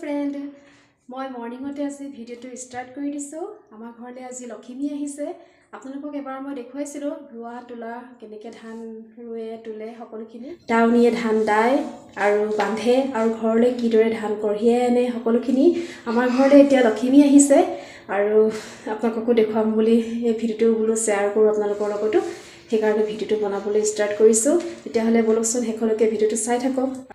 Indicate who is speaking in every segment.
Speaker 1: Friend মই মৰ্নিংতে আজি ভিডিঅ'টো ষ্টাৰ্ট কৰি দিছোঁ আমাৰ ঘৰলৈ আজি লখিমী আহিছে আপোনালোকক এবাৰ মই দেখুৱাইছিলোঁ ৰোৱা তোলা কেনেকৈ ধান ৰুৱে তোলে সকলোখিনি টাউনিয়ে ধান দায় আৰু বান্ধে আৰু ঘৰলৈ কিদৰে ধান কঢ়িয়াই আনে সকলোখিনি আমাৰ ঘৰলৈ এতিয়া লখিমী আহিছে আৰু আপোনালোককো দেখুৱাম বুলি এই ভিডিঅ'টো বোলো শ্বেয়াৰ কৰোঁ আপোনালোকৰ লগতো সেইকাৰণে ভিডিঅ'টো বনাবলৈ ষ্টাৰ্ট কৰিছোঁ তেতিয়াহ'লে বলকচোন শেষলৈকে ভিডিঅ'টো চাই থাকক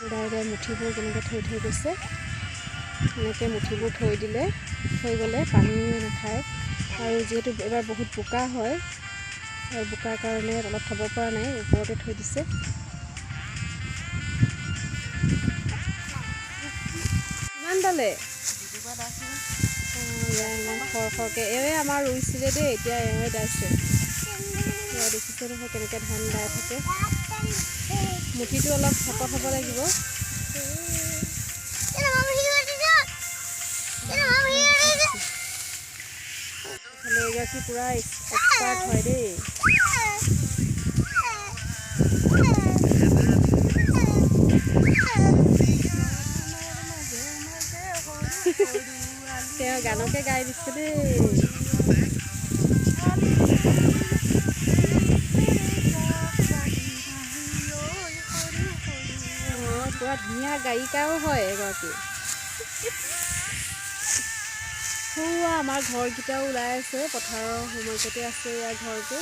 Speaker 1: ডাইৰে মুঠিবোৰ যেনেকৈ থৈ গৈছে এনেকৈ মুঠিবোৰ থৈ দিলে হৈ গ'লে পানী নাখায় আৰু যিহেতু এবাৰ বহুত বোকা হয় আৰু বোকাৰ কাৰণে অলপ থ'ব পৰা নাই ওপৰতে থৈ দিছে ইমান ডালে ইমান খৰকৈ এওঁৱে আমাৰ ৰুইছিলে দেই এতিয়া এওঁৱে দাইছে এয়া দেখিছে নহয় কেনেকৈ ধান দাই থাকে মুঠিটো অলপ শকত হ'ব লাগিব এগৰাকী পূৰা এক্সপাৰ্ট হয় দেই তেওঁ গানকে গাই দিছে দেই পুৰা ধুনীয়া গায়িকাও হয় এগৰাকী আমাৰ ঘৰকেইটাও ওলাই আছে পথাৰৰ সময়তে আছে ইয়াৰ ঘৰটো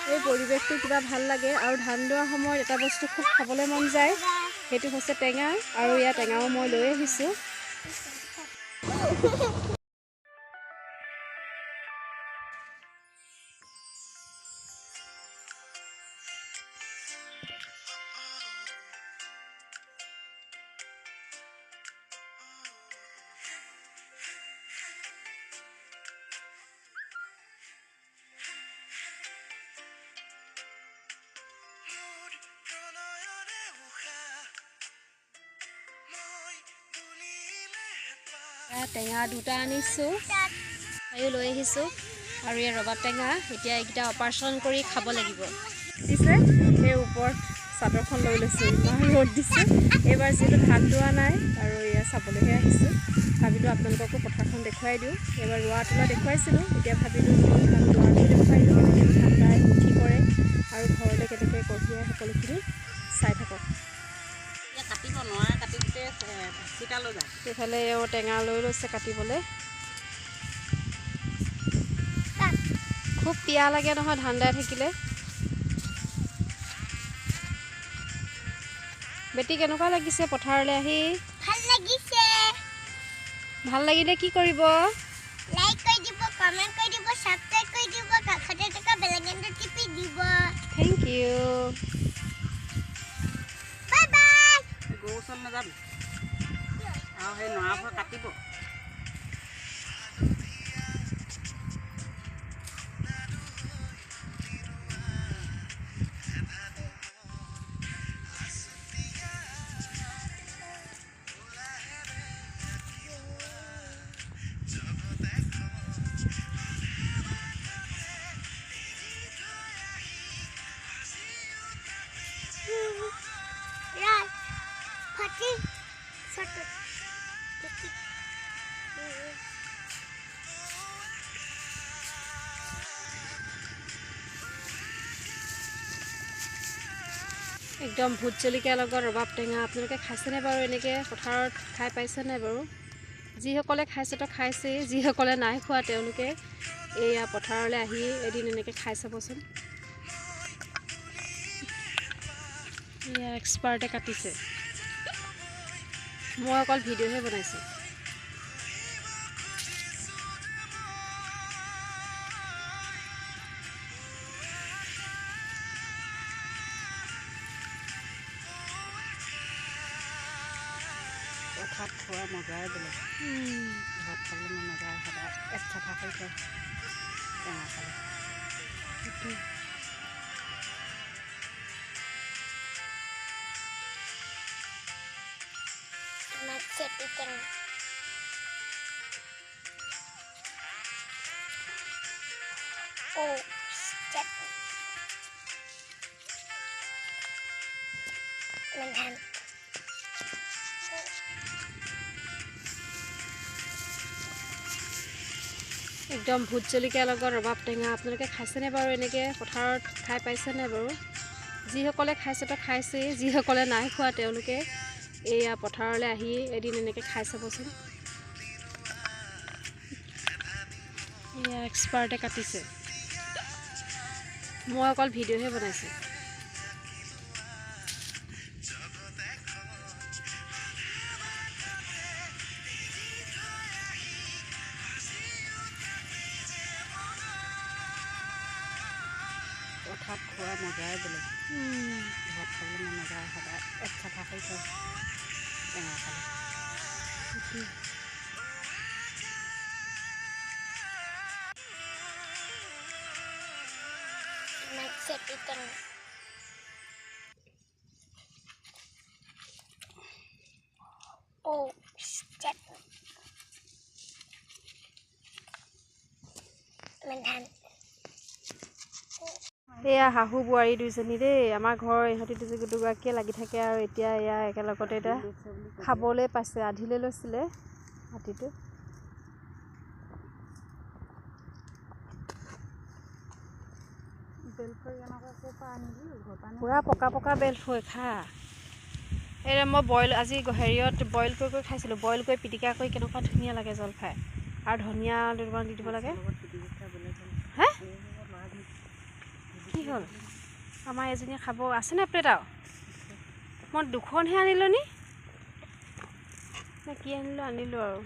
Speaker 1: এই পৰিৱেশটো কিবা ভাল লাগে আৰু ধান দোৱাৰ সময়ত এটা বস্তু খুব খাবলৈ মন যায় সেইটো হৈছে টেঙা আৰু ইয়াৰ টেঙাও মই লৈ আহিছোঁ টেঙা দুটা আনিছোঁ আৰু লৈ আহিছোঁ আৰু এই ৰবাব টেঙা এতিয়া এইকেইটা অপাৰেশ্যন কৰি খাব লাগিব দিছে সেই ওপৰত চাদৰখন লৈ লৈছোঁ ইমান ৰ'দ দিছে এইবাৰ যিহেতু ধান দোৱা নাই আৰু এয়া চাবলৈহে আহিছোঁ ভাবিলোঁ আপোনালোককো পথাৰখন দেখুৱাই দিওঁ এইবাৰ ৰোৱা তোলা দেখুৱাইছিলোঁ এতিয়া ভাবিলোঁ ধান দোৱাটো দেখুৱাই দিওঁ কেনেকৈ ধান দাই মুঠি কৰে আৰু ঘৰলৈ কেনেকৈ কঢ়িয়াই সকলোখিনি চাই থাকক এইফালে এওঁ টেঙা লৈ লৈছে কাটিবলৈ খুব পিয়া লাগে নহয় ধান দাই থাকিলে বেটি কেনেকুৱা লাগিছে পথাৰলৈ আহি ভাল লাগিলে কি কৰিব
Speaker 2: লাইক কৰি দিব কমেন্ট কৰি দিব সাবস্ক্ৰাইব কৰি দিব কাষতে থকা বেল আইকনটো টিপি দিব
Speaker 1: থেংক ইউ
Speaker 2: বাই বাই
Speaker 3: গৌচল নাযাবি আৰু সেই নৰাবোৰ কাটিব
Speaker 1: একদম ভোট জলকীয়াৰ লগত ৰবাব টেঙা আপোনালোকে খাইছেনে বাৰু? এনেকৈ পথাৰত খাই পাইছেনে বাৰু? যিসকলে খাইছে তো খাইছেই, যিসকলে নাই খোৱা তেওঁলোকে এয়া পথাৰলৈ আহি এদিন এনেকৈ খাই চাবচোন। এয়া এক্সপাৰ্টে কাটিছে, মই অকল ভিডিঅ'হে বনাইছোঁ।
Speaker 3: ভাত খোৱা মজাই বেলেগ। ভাত খাবলৈ মন নাযায়, সদায় এক চাফা কৰি থয় টেঙা খালে।
Speaker 2: চেপি টেঙা ধান
Speaker 1: একদম ভোট জলকীয়াৰ লগত ৰবাব টেঙা আপোনালোকে খাইছেনে বাৰু? এনেকৈ পথাৰত খাই পাইছেনে বাৰু? যিসকলে খাইছে তো খাইছেই, যিসকলে নাই খোৱা তেওঁলোকে এয়া পথাৰলৈ আহি এদিন এনেকৈ খাই চাবচোন। এয়া এক্সপাৰ্টে কাটিছে, মই অকল ভিডিঅ'হে বনাইছোঁ।
Speaker 3: ভাত খোৱা মজাই বেলেগ। ভাত খাবলৈ মন নাযায়, সদায় এক চাফা কৰি থয় টেঙা খালে।
Speaker 2: চেপি টেঙা ধান
Speaker 1: এয়া শাহু বোৱাৰী দুইজনী দেই, আমাৰ ঘৰৰ ইহঁতি দুগৰাকীয়ে লাগি থাকে আৰু এতিয়া এয়া একেলগতে এতিয়া খাবলৈ পাইছে। আধিলৈ লৈছিলে মাটিটো। পূৰা পকা পকা বেল থৈ খা। এই মই আজি হেৰিয়ত বইল কৰি খাইছিলোঁ। বইল কৰি পিটিকা কৰি কেনেকুৱা ধুনীয়া লাগে জলফাই, আৰু ধনিয়া দুটামান দি দিব লাগে। হে কি হ'ল? আমাৰ এজনীয়ে খাব আছেনে প্লেট? আৰু মই দুখনহে আনিলোঁ নি নে কি আনিলোঁ আৰু।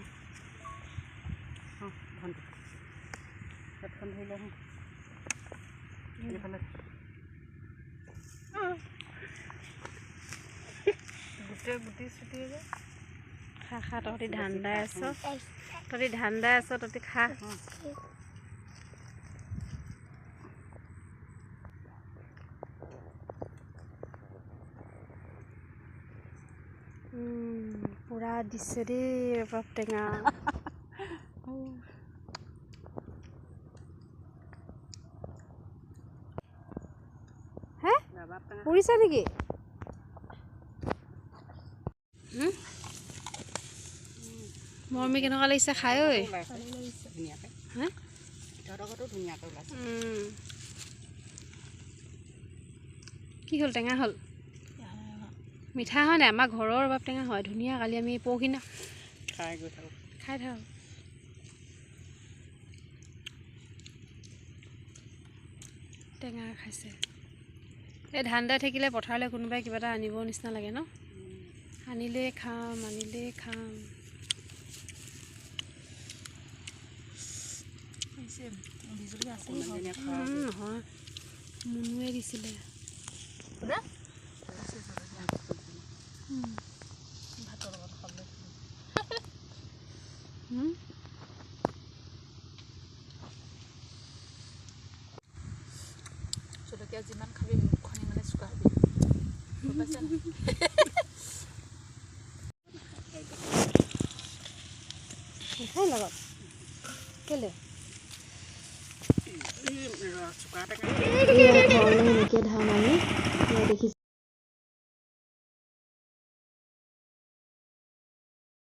Speaker 1: খা খা, তহঁতি ধান্দাই আছ, তহঁতি খা। পূৰা দিছে দেই ৰবাব টেঙা। হে পুৰিছে নেকি? মৰমী কেনেকুৱা লাগিছে খাই? ঐ
Speaker 3: ধুনীয়াকৈ
Speaker 1: হে
Speaker 3: ধুনীয়াকৈ ওলাইছে।
Speaker 1: কি হ'ল? টেঙা হ'ল? মিঠা হয় নাই? আমাৰ ঘৰৰ ৰবাব টেঙা হয়, ধুনীয়া। কালি আমি পৰহিনা খাই থাকোঁ। টেঙা খাইছে। এই ধান দাই থাকিলে পথাৰলৈ কোনোবাই কিবা এটা আনিব নিচিনা লাগে ন? আনিলেই খাম। নহয়, মুনুৱে দিছিলে।
Speaker 3: জলকীয়া যিমান খাবি মুখখনি মানে চোকা হ'বি, গম পাইছা নাই?
Speaker 1: লগত কেলে ঘৰলৈ এনেকৈ ধান